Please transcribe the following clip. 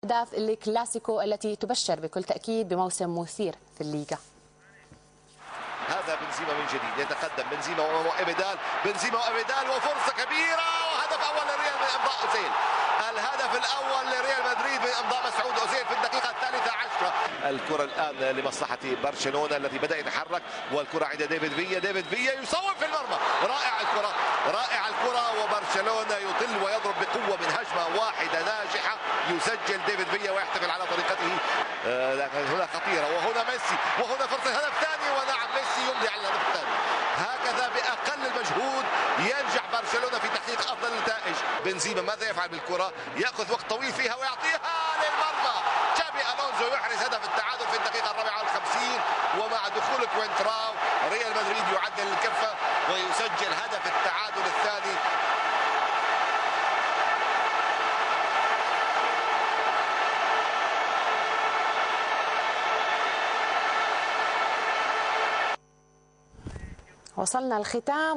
أهداف الكلاسيكو التي تبشر بكل تأكيد بموسم مثير في الليغا. هذا بنزيما من جديد يتقدم بنزيما وابدال، بنزيما وابدال وفرصه كبيره وهدف اول لريال من امضاء اوزيل. الهدف الاول لريال مدريد من امضاء مسعود اوزيل في الدقيقه الثالثه عشرة. الكره الان لمصلحه برشلونه الذي بدا يتحرك، والكره عند ديفيد فيا، ديفيد فيا يصوب في المرمى. رائع الكره، رائع الكره، وبرشلونه يطل ويضرب بقوه من هجمه واحده ناجحه. يسجل ديفيد فيا ويحتفل على طريقته. لكن هنا خطيره، وهنا ميسي، وهنا فرصه هدف ثاني، ونعم ميسي يمضي على الهدف الثاني. هكذا باقل المجهود ينجح برشلونه في تحقيق افضل النتائج. بنزيما ماذا يفعل بالكره؟ ياخذ وقت طويل فيها ويعطيها للمرمى. تشافي الونزو يحرز هدف التعادل في الدقيقه 54، ومع دخول كوينتراو ريال مدريد يعدل الكفه ويسجل هدف التعادل الثاني. وصلنا الختام.